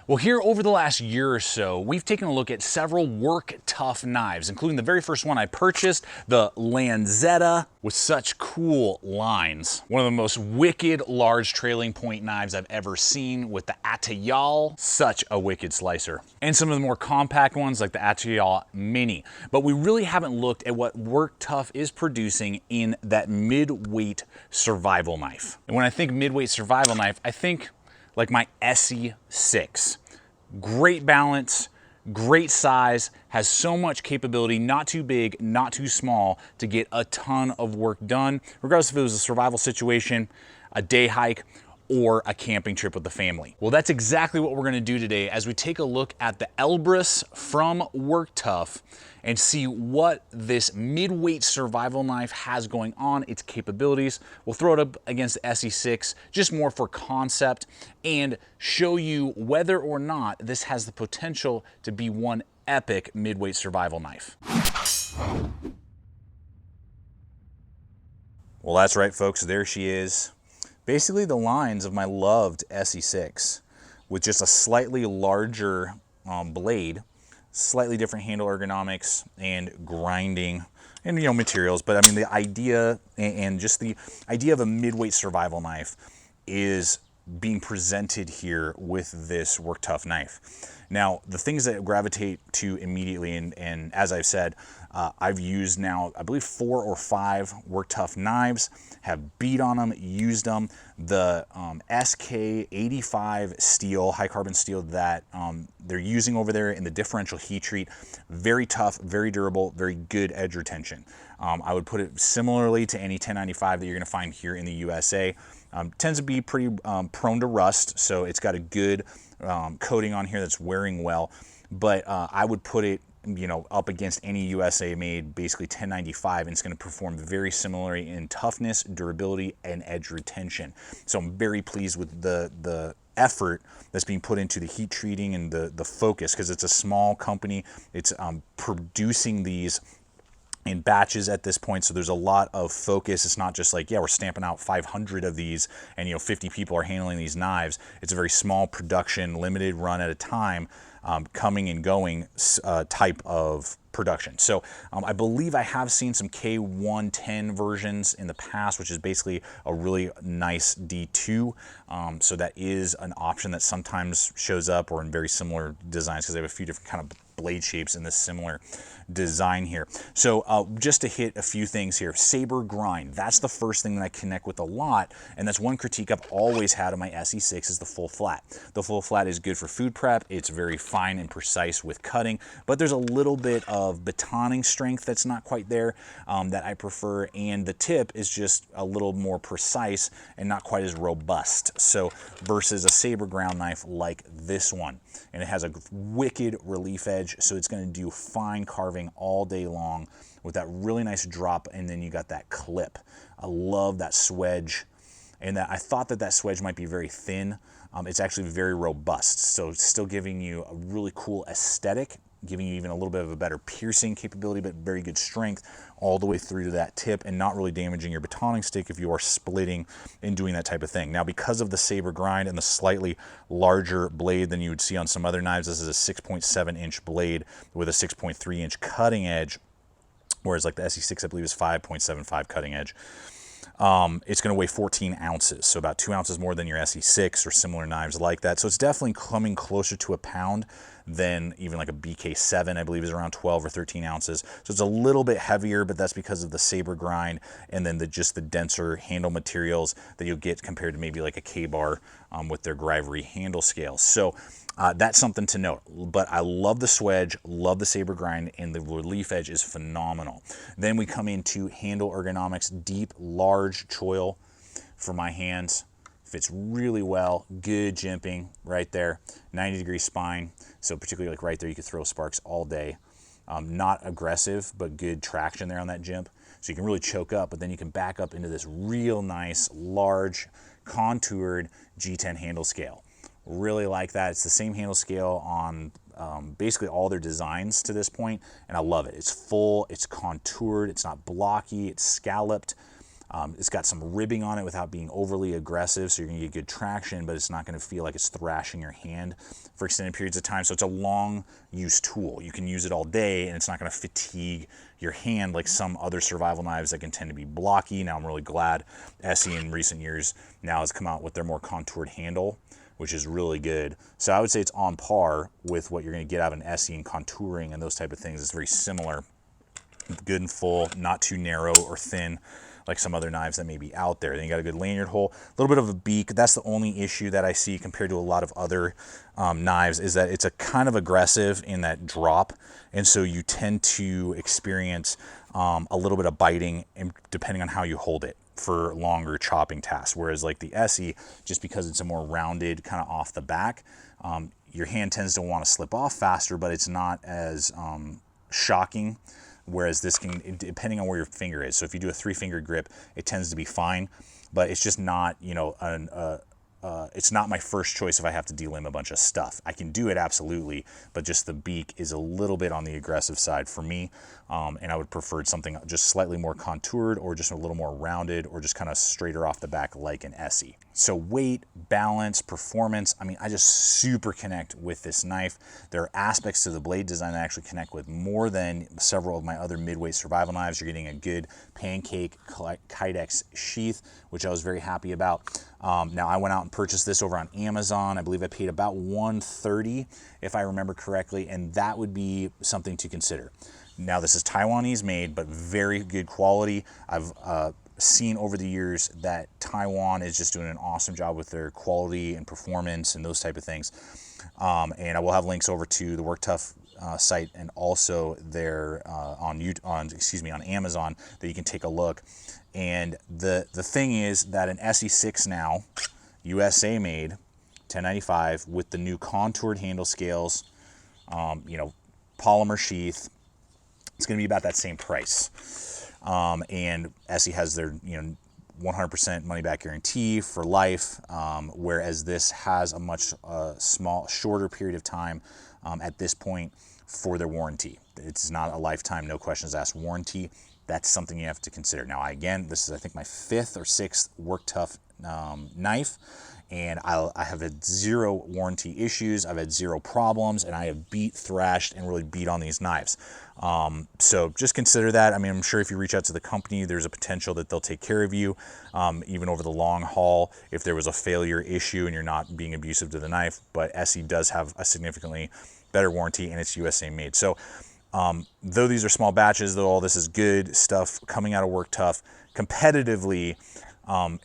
Well, here over the last year or so, we've taken a look at several work tough knives, including the very first one I purchased, the Lanzetta, with such cool lines. One of the most wicked large trailing point knives I've ever seen with the Atayal, such a wicked slicer. And some of the more compact ones like the Atayal Mini. But we really haven't looked at what Work Tough is producing in that mid-weight survival knife. And when I think mid-weight survival knife, I think like my SE6. Great balance, great size, has so much capability, not too big, not too small, to get a ton of work done, regardless if it was a survival situation, a day hike, or a camping trip with the family. Well, that's exactly what we're gonna do today as we take a look at the Elbrus from Work Tough and see what this mid-weight survival knife has going on, its capabilities. We'll throw it up against the SE6, just more for concept, and show you whether or not this has the potential to be one epic mid-weight survival knife. Well, that's right, folks, there she is. Basically the lines of my loved SE6 with just a slightly larger blade, slightly different handle ergonomics and grinding and materials. But I mean, the idea and just the idea of a mid-weight survival knife is being presented here with this Work Tough knife. Now, the things that gravitate to immediately, and as I've said, I've used now, I believe 4 or 5 Work Tough knives, have beat on them, used them. The SK85 steel, high carbon steel that they're using over there in the differential heat treat, very tough, very durable, very good edge retention. I would put it similarly to any 1095 that you're gonna find here in the USA. Tends to be pretty prone to rust, so it's got a good coating on here that's wearing well, but I would put it up against any USA made, basically 1095, and it's going to perform very similarly in toughness, durability, and edge retention. So I'm very pleased with the effort that's being put into the heat treating and the focus, because it's a small company. It's producing these in batches at this point, so there's a lot of focus. It's not just like, yeah, we're stamping out 500 of these and 50 people are handling these knives. It's a very small production, limited run at a time, coming and going type of production. So I believe I have seen some K110 versions in the past, which is basically a really nice D2. So that is an option that sometimes shows up, or in very similar designs, because they have a few different kind of blade shapes in this similar design here. So just to hit a few things here, saber grind, that's the first thing that I connect with a lot, and that's one critique I've always had of my SE6 is the full flat. The full flat is good for food prep. It's very fine and precise with cutting, but there's a little bit of batoning strength that's not quite there that I prefer, and the tip is just a little more precise and not quite as robust. So versus a saber ground knife like this one, and it has a wicked relief edge, so it's going to do fine carving all day long with that really nice drop, and then you got that clip. I love that swedge, and that I thought that swedge might be very thin. It's actually very robust, so it's still giving you a really cool aesthetic, giving you even a little bit of a better piercing capability, but very good strength all the way through to that tip, and not really damaging your batoning stick if you are splitting and doing that type of thing. Now, because of the saber grind and the slightly larger blade than you would see on some other knives, this is a 6.7 inch blade with a 6.3 inch cutting edge, whereas like the SE6 I believe is 5.75 cutting edge. It's going to weigh 14 ounces, so about 2 ounces more than your SE6 or similar knives like that. So it's definitely coming closer to a pound than even like a BK7, I believe is around 12 or 13 ounces. So it's a little bit heavier, but that's because of the saber grind and then just the denser handle materials that you'll get compared to maybe like a K-bar with their Gravity handle scales. So that's something to note. But I love the swedge, love the saber grind, and the relief edge is phenomenal. Then we come into handle ergonomics, deep, large choil for my hands. Fits really well, good jimping right there, 90-degree spine. So particularly like right there, you could throw sparks all day. Not aggressive, but good traction there on that jimp. So you can really choke up, but then you can back up into this real nice, large, contoured G10 handle scale. Really like that. It's the same handle scale on basically all their designs to this point, and I love it. It's full, it's contoured, it's not blocky, it's scalloped. It's got some ribbing on it without being overly aggressive, so you're gonna get good traction, but it's not gonna feel like it's thrashing your hand for extended periods of time. So it's a long use tool. You can use it all day and it's not gonna fatigue your hand like some other survival knives that can tend to be blocky. Now I'm really glad SE in recent years now has come out with their more contoured handle, which is really good. So I would say it's on par with what you're gonna get out of an SE in contouring and those type of things. It's very similar, good and full, not too narrow or thin like some other knives that may be out there. Then you got a good lanyard hole, a little bit of a beak. That's the only issue that I see compared to a lot of other knives, is that it's a kind of aggressive in that drop, and so you tend to experience a little bit of biting depending on how you hold it for longer chopping tasks. Whereas like the SE, just because it's a more rounded kind of off the back, your hand tends to want to slip off faster, but it's not as shocking. Whereas this can, depending on where your finger is. So if you do a 3-finger grip, it tends to be fine, but it's just not, you know, it's not my first choice if I have to delimb a bunch of stuff. I can do it absolutely, but just the beak is a little bit on the aggressive side for me. And I would prefer something just slightly more contoured, or just a little more rounded, or just kind of straighter off the back like an SE. So weight, balance, performance, I mean, I just super connect with this knife. There are aspects to the blade design that I actually connect with more than several of my other midweight survival knives. You're getting a good pancake Kydex sheath, which I was very happy about. Now I went out and purchased this over on Amazon. I believe I paid about $130 if I remember correctly, and that would be something to consider. Now this is Taiwanese made, but very good quality. I've seen over the years that Taiwan is just doing an awesome job with their quality and performance and those type of things. And I will have links over to the Tuff site and also their on Amazon that you can take a look. And the thing is that an SE6 now, USA made, 1095, with the new contoured handle scales, you know, polymer sheath, it's going to be about that same price. And SE has their, you know, 100% money back guarantee for life, whereas this has a much shorter period of time at this point for their warranty. It's not a lifetime, no questions asked warranty. That's something you have to consider. Now, again, this is, I think, my 5th or 6th Tuff knife, and I have had 0 warranty issues. I've had 0 problems, and I have beat, thrashed, and really beat on these knives. So just consider that. I mean, I'm sure if you reach out to the company, there's a potential that they'll take care of you, even over the long haul, if there was a failure issue and you're not being abusive to the knife. But SE does have a significantly better warranty, and it's USA made. So though these are small batches, though all this is good stuff coming out of Tuff, competitively,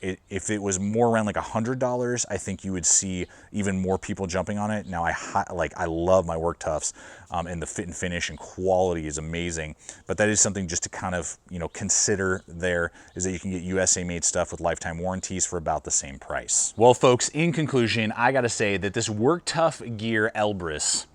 if it was more around like $100, I think you would see even more people jumping on it. Now I love my Tuffs, and the fit and finish and quality is amazing, but that is something just to kind of, you know, consider there, is that you can get USA made stuff with lifetime warranties for about the same price. Well, folks, in conclusion, I gotta say that this Tuff gear Elbrus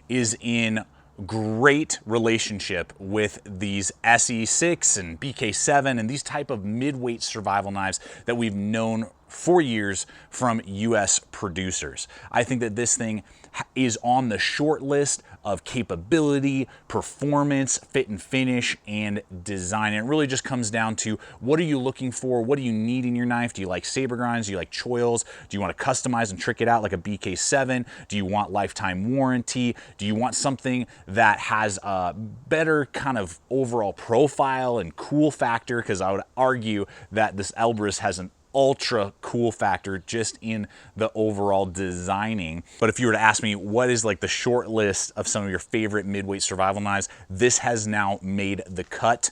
is in great relationship with these SE6 and BK7 and these type of midweight survival knives that we've known for years from US producers. I think that this thing is on the short list of capability, performance, fit and finish, and design. And it really just comes down to, what are you looking for? What do you need in your knife? Do you like saber grinds? Do you like choils? Do you want to customize and trick it out like a BK7? Do you want lifetime warranty? Do you want something that has a better kind of overall profile and cool factor? Because I would argue that this Elbrus has an ultra cool factor just in the overall designing. But if you were to ask me what is like the short list of some of your favorite midweight survival knives, this has now made the cut,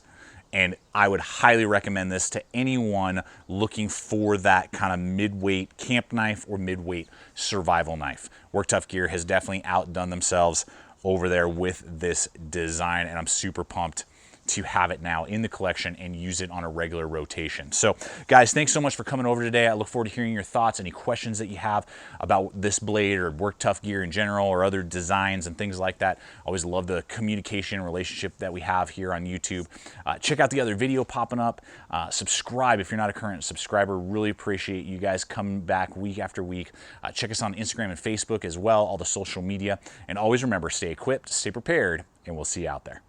and I would highly recommend this to anyone looking for that kind of midweight camp knife or midweight survival knife. Tuff Gear has definitely outdone themselves over there with this design, and I'm super pumped to have it now in the collection and use it on a regular rotation. So guys, thanks so much for coming over today. I look forward to hearing your thoughts, any questions that you have about this blade or Tuff gear in general, or other designs and things like that. I always love the communication relationship that we have here on YouTube. Check out the other video popping up. Subscribe if you're not a current subscriber. Really appreciate you guys coming back week after week. Check us on Instagram and Facebook as well, all the social media. And always remember, stay equipped, stay prepared, and we'll see you out there.